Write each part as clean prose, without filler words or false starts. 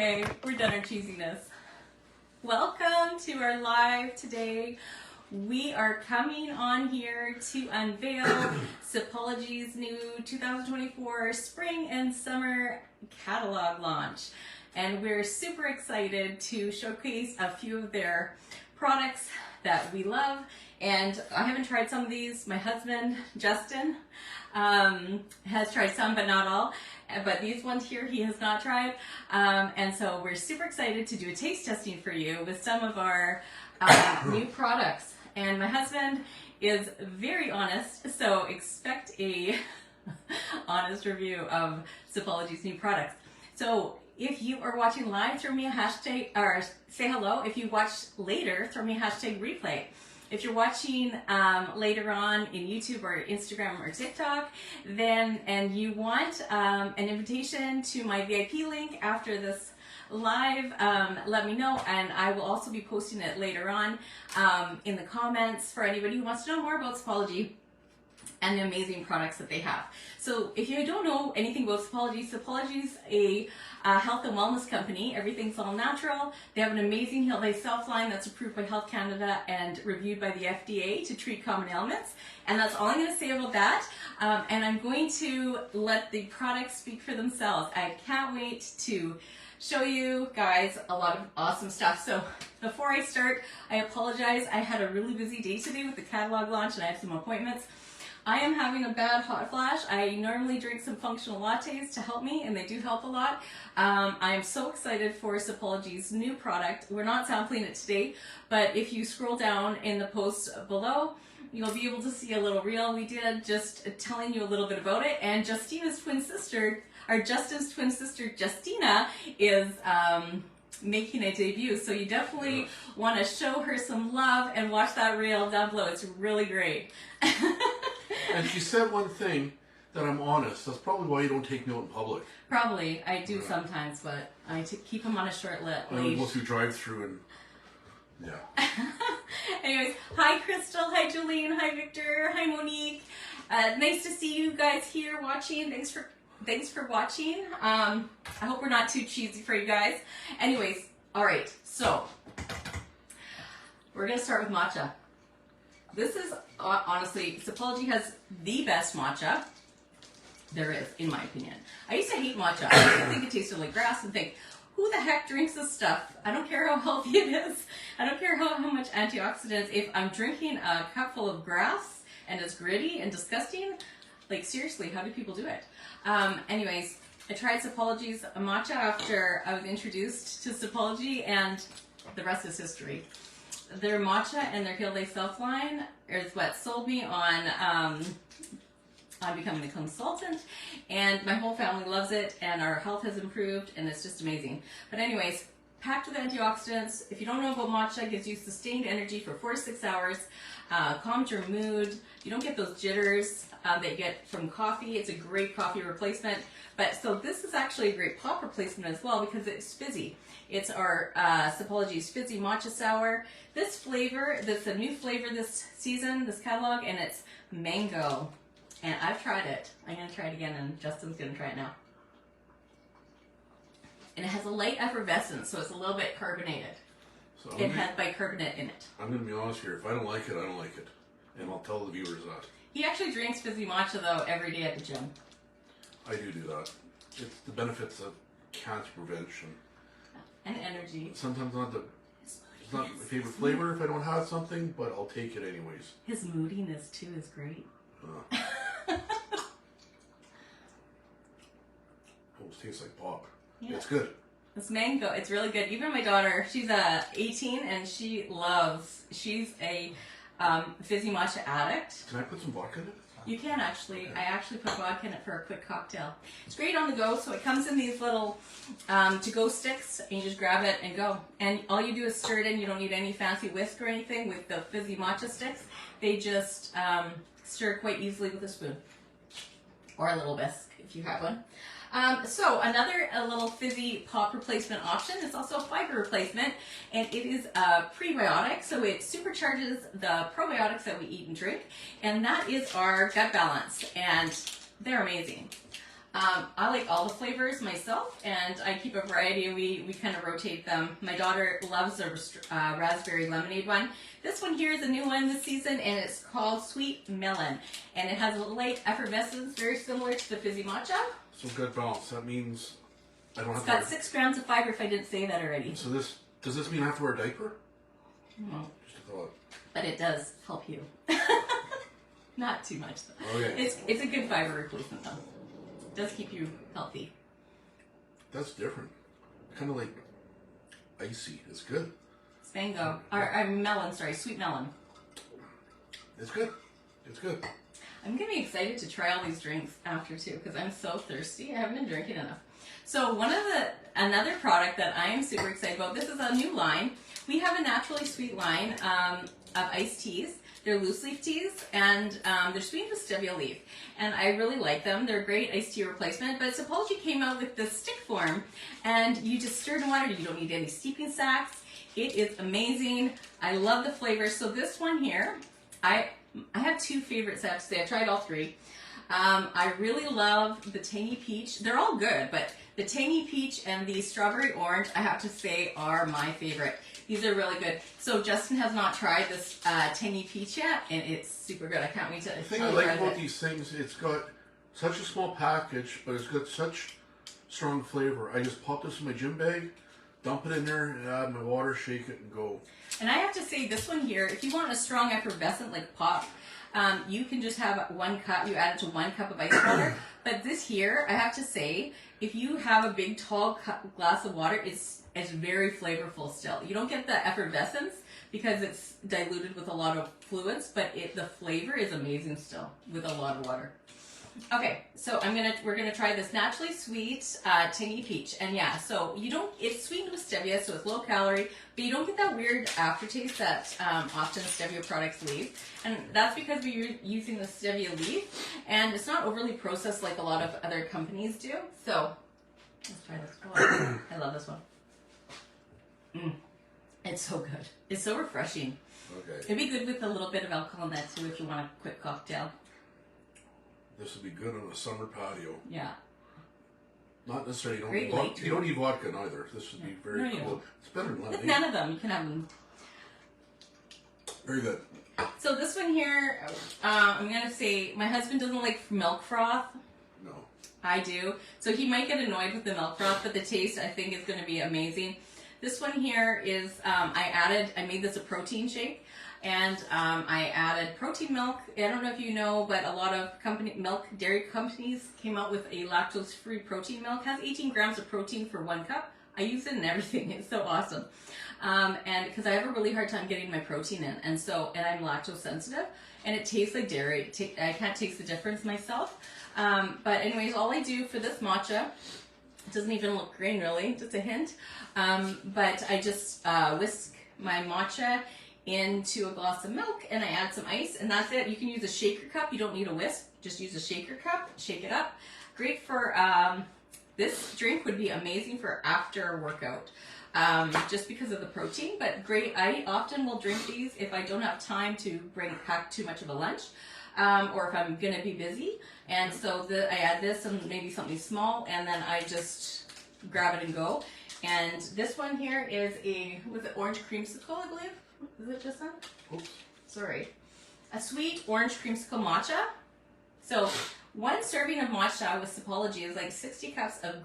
Okay, we're done our cheesiness. Welcome to our live today. We are coming on here to unveil Sipology's new 2024 Spring and Summer catalog launch. And we're super excited to showcase a few of their products that we love. And I haven't tried some of these. My husband, Justin, has tried some, but not all. But these ones here, he has not tried. And so we're super excited to do a taste testing for you with some of our new products. And my husband is very honest, so expect a honest review of Sipology's new products. So if you are watching live, throw me a hashtag, or say hello. If you watch later, throw me a hashtag replay. If you're watching later on in YouTube or Instagram or TikTok, then and you want an invitation to my VIP link after this live, let me know, and I will also be posting it later on in the comments for anybody who wants to know more about Sipology and the amazing products that they have. So if you don't know anything about Sipology, Sipology's a health and wellness company. Everything's all natural. They have an amazing Heal-Based Self line that's approved by Health Canada and reviewed by the FDA to treat common ailments. And that's all I'm going to say about that. And I'm going to let the products speak for themselves. I can't wait to show you guys a lot of awesome stuff. So before I start, I apologize. I had a really busy day today with the catalog launch and I have some appointments. I am having a bad hot flash. I normally drink some functional lattes to help me, and they do help a lot. I am so excited for Sipology's new product. We're not sampling it today, but if you scroll down in the post below, you'll be able to see a little reel we did just telling you a little bit about it. And Justina's twin sister, or Justin's twin sister, Justina, is making a debut. So you definitely want to show her some love and watch that reel down below. It's really great. And she said one thing that I'm honest. That's probably why you don't take note in public. Probably. I do sometimes, but I keep them on a short leash. I go through drive-through and, yeah. Anyways, hi Crystal, hi Jolene, hi Victor, hi Monique. Nice to see you guys here watching. Thanks for watching. I hope we're not too cheesy for you guys. Anyways, all right. So we're gonna start with matcha. This is honestly, Sipology has the best matcha there is, in my opinion. I used to hate matcha. I used to think it tasted like grass and think, who the heck drinks this stuff? I don't care how healthy it is. I don't care how much antioxidants. If I'm drinking a cup full of grass and it's gritty and disgusting, like seriously, how do people do it? Anyways, I tried Sipology's matcha after I was introduced to Sipology, and the rest is history. Their matcha and their Heal-Based Self line is what sold me on becoming a consultant, and my whole family loves it, and our health has improved, and it's just amazing. But anyways, packed with antioxidants. If you don't know about matcha, it gives you sustained energy for 4 to 6 hours, calms your mood. You don't get those jitters that you get from coffee. It's a great coffee replacement. But so this is actually a great pop replacement as well because it's fizzy. It's our Sipology's Fizzy Matcha Sour. This flavor, this is a new flavor this season, this catalog, and it's mango. And I've tried it. I'm going to try it again, and Justin's going to try it now. And it has a light effervescence, so it's a little bit carbonated. So it has bicarbonate in it. I'm going to be honest here. If I don't like it, I don't like it. And I'll tell the viewers that. He actually drinks fizzy matcha, though, every day at the gym. I do that. It's the benefits of cancer prevention. And energy. Sometimes it's not my favorite flavor if I don't have something, but I'll take it anyways. His moodiness, too, is great. Almost tastes like pop. Yeah. It's good. This mango, it's really good. Even my daughter, she's 18 and she's a fizzy matcha addict. Can I put some vodka in it? You can actually. Okay. I actually put vodka in it for a quick cocktail. It's great on the go, so it comes in these little to-go sticks, and you just grab it and go. And all you do is stir it in. You don't need any fancy whisk or anything with the fizzy matcha sticks. They just stir quite easily with a spoon. Or a little whisk, if you have one. So another little fizzy pop replacement option is also a fiber replacement, and it is a prebiotic, so it supercharges the probiotics that we eat and drink, and that is our gut balance, and they're amazing. I like all the flavors myself, and I keep a variety, and we kind of rotate them. My daughter loves the raspberry lemonade one. This one here is a new one this season, and it's called Sweet Melon, and it has a light effervescence, very similar to the fizzy matcha. So good balance. That means I don't have It's to got 6 grams of fiber, if I didn't say that already. So does this mean I have to wear a diaper? No. Just a thought. But it does help you. Not too much, though. Okay. It's a good fiber replacement, though. It does keep you healthy. That's different. Kind of like icy. It's good. It's mango. Or melon, sorry. Sweet melon. It's good. It's good. I'm going to be excited to try all these drinks after, too, because I'm so thirsty. I haven't been drinking enough. So another product that I am super excited about, this is a new line. We have a naturally sweet line of iced teas. They're loose leaf teas, and they're sweetened with stevia leaf. And I really like them. They're a great iced tea replacement. But Sipology came out with the stick form, and you just stir it in water. You don't need any steeping sacks. It is amazing. I love the flavor. So this one here, I have 2 favorites, I have to say. I tried all 3. I really love the tangy peach. They're all good, but the tangy peach and the strawberry orange, I have to say, are my favorite. These are really good. So Justin has not tried this tangy peach yet, and it's super good. I can't wait to try it. The thing I like about these things, it's got such a small package, but it's got such strong flavor. I just pop this in my gym bag, dump it in there, and add my water, shake it, and go. And I have to say, this one here, if you want a strong effervescent like pop, you can just have 1 cup. You add it to 1 cup of ice water. But this here, I have to say, if you have a big tall glass of water, it's very flavorful still. You don't get the effervescence because it's diluted with a lot of fluids, but the flavor is amazing still with a lot of water. Okay, so we're gonna try this naturally sweet tangy peach, and yeah, so it's sweetened with stevia, so it's low calorie, but you don't get that weird aftertaste that often stevia products leave, and that's because we're using the stevia leaf, and it's not overly processed like a lot of other companies do. So let's try this. Oh, I love this one. It's so good. It's so refreshing. Okay. It'd be good with a little bit of alcohol in that too if you want a quick cocktail. This would be good on a summer patio. Yeah. Not necessarily, you Great don't need vodka either. This would be very cool. It's better than lemonade. With none of them, you can have them. Very good. So this one here, I'm going to say, my husband doesn't like milk froth. No. I do. So he might get annoyed with the milk froth, but the taste, I think, is going to be amazing. This one here is, I made this a protein shake. And I added protein milk. I don't know if you know, but a lot of dairy companies came out with a lactose-free protein milk. It has 18 grams of protein for 1 cup. I use it in everything. It's so awesome. And because I have a really hard time getting my protein in, and I'm lactose sensitive, and it tastes like dairy. I can't taste the difference myself. But anyways, all I do for this matcha, it doesn't even look green really, just a hint. But I just whisk my matcha into a glass of milk, and I add some ice, and that's it. You can use a shaker cup. You don't need a whisk. Just use a shaker cup. Shake it up. Great for this drink would be amazing for after a workout, just because of the protein. But great. I often will drink these if I don't have time to pack too much of a lunch, or if I'm gonna be busy. And so I add this and maybe something small, and then I just grab it and go. And this one here is was it orange creamsicle, I believe? Is it just that? Oops. Sorry. A sweet orange creamsicle matcha. So 1 serving of matcha with Sipology is like 60 cups of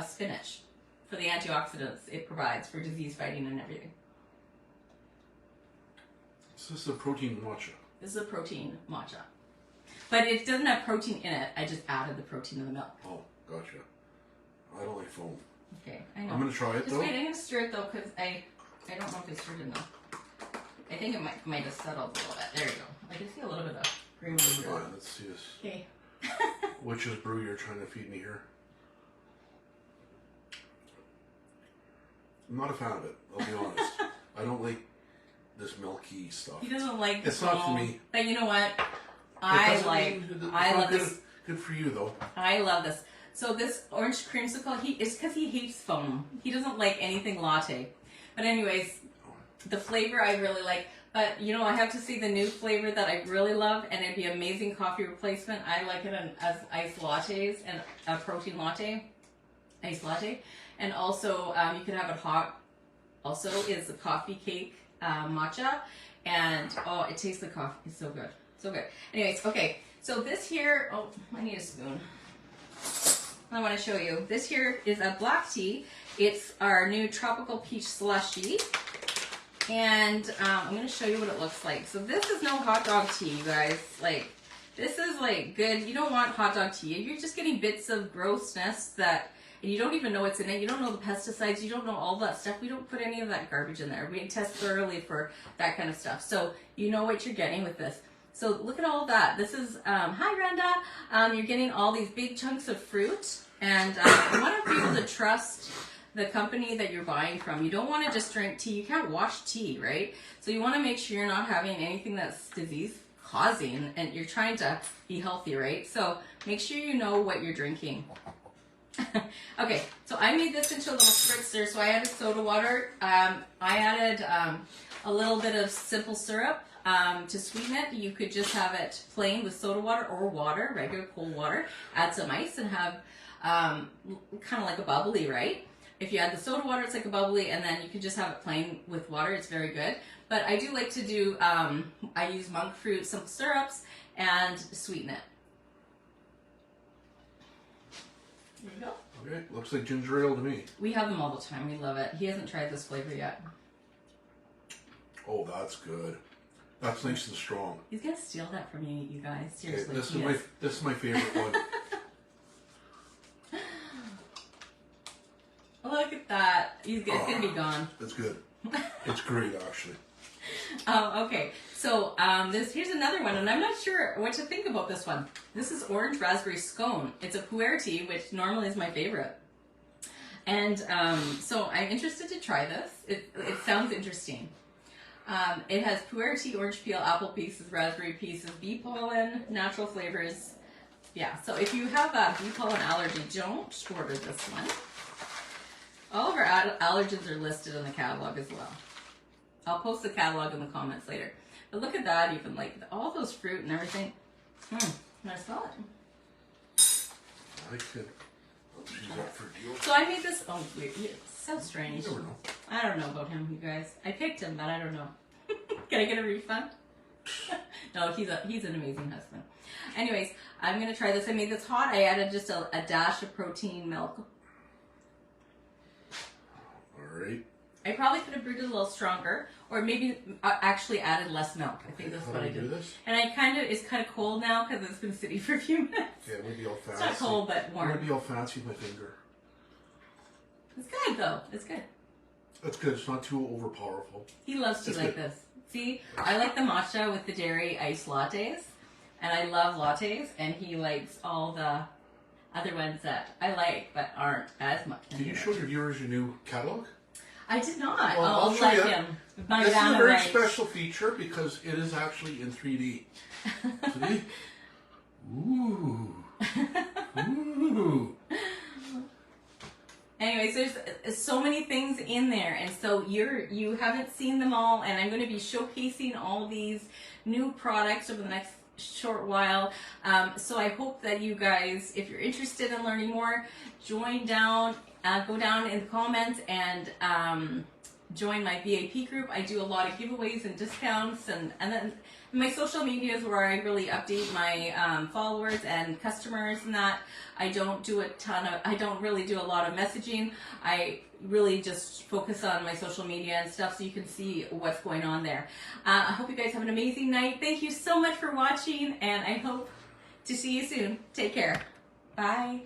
spinach for the antioxidants it provides for disease fighting and everything. So this is a protein matcha. This is a protein matcha. But it doesn't have protein in it. I just added the protein in the milk. Oh, gotcha. I don't like foam. Okay, I know. I'm going to try it though. Wait, I'm going to stir it though because I don't know if it's stirred enough. I think it might have settled a little bit. There you go. I can see a little bit of cream. All right, let's see this. Okay. Witch's brew you're trying to feed me here. I'm not a fan of it, I'll be honest. I don't like this milky stuff. He doesn't like it's not for me. But you know what? I love this. Good for you though. I love this. So this orange creamsicle, it's because he hates foam. He doesn't like anything latte. But anyways, the flavor I really like. But you know, I have to see the new flavor that I really love, and it'd be amazing coffee replacement. I like it as iced lattes and a protein latte, iced latte, and also you could have it hot. Also, is the coffee cake matcha, and oh, it tastes like coffee. It's so good, so good. Anyways, okay, so this here. Oh, I need a spoon. I want to show you. This here is a black tea. It's our new tropical peach slushy. And I'm going to show you what it looks like. So this is no hot dog tea, you guys. Like, this is like good. You don't want hot dog tea. You're just getting bits of grossness that, and you don't even know what's in it. You don't know the pesticides. You don't know all that stuff. We don't put any of that garbage in there. We test thoroughly for that kind of stuff. So you know what you're getting with this. So look at all that. This is, hi Rhonda. You're getting all these big chunks of fruit. And you want to be able to trust the company that you're buying from. You don't want to just drink tea. You can't wash tea, right? So you want to make sure you're not having anything that's disease causing, and you're trying to be healthy, right? So make sure you know what you're drinking. Okay, so I made this into a little spritzer. So I added soda water. I added a little bit of simple syrup to sweeten it. You could just have it plain with soda water or water, regular cold water. Add some ice and have kind of like a bubbly, right? If you add the soda water, it's like a bubbly, and then you can just have it plain with water. It's very good. But I do like to do, I use monk fruit, simple syrups, and sweeten it. There you go. Okay, looks like ginger ale to me. We have them all the time. We love it. He hasn't tried this flavor yet. Oh, that's good. That's nice and strong. He's going to steal that from you, you guys. Seriously. Okay, this is my favorite one. Look at that. It's going to be gone. It's good. It's great, actually. Okay, so here's another one, and I'm not sure what to think about this one. This is orange raspberry scone. It's a pu'er tea, which normally is my favorite. And so I'm interested to try this. It sounds interesting. It has pu'er tea, orange peel, apple pieces, raspberry pieces, bee pollen, natural flavors. Yeah, so if you have a bee pollen allergy, don't order this one. All of our allergens are listed in the catalog as well. I'll post the catalog in the comments later. But look at that, even like all those fruit and everything. Can I smell it? I could. Oh, she's up for deal. So I made this. Oh, weird. So strange. You never know. I don't know about him, you guys. I picked him, but I don't know. Can I get a refund? No, he's an amazing husband. Anyways, I'm gonna try this. I made this hot. I added just a dash of protein milk. Alright. I probably could have brewed it a little stronger, or maybe actually added less milk. I think that's what I did. And it's kind of cold now because it's been sitting for a few minutes. Yeah, it would be all fancy. It's not cold, but warm. It would be all fancy with my finger. It's good though. It's good. That's good. It's not too overpowerful. He loves tea like this. See, I like the matcha with the dairy iced lattes, and I love lattes, and he likes all the other ones that I like but aren't as much. Did you show your viewers your new catalog? I did not. Well, I'll show let you. him. This is a very special feature because it is actually in 3D. See? Ooh. Ooh. Anyways, there's so many things in there, and so you haven't seen them all, and I'm going to be showcasing all these new products over the next short while. So I hope that you guys, if you're interested in learning more, join down. Go down in the comments and join my VIP group. I do a lot of giveaways and discounts, and then my social media is where I really update my followers and customers and that. I don't really do a lot of messaging. I really just focus on my social media and stuff so you can see what's going on there. I hope you guys have an amazing night. Thank you so much for watching, and I hope to see you soon. Take care. Bye.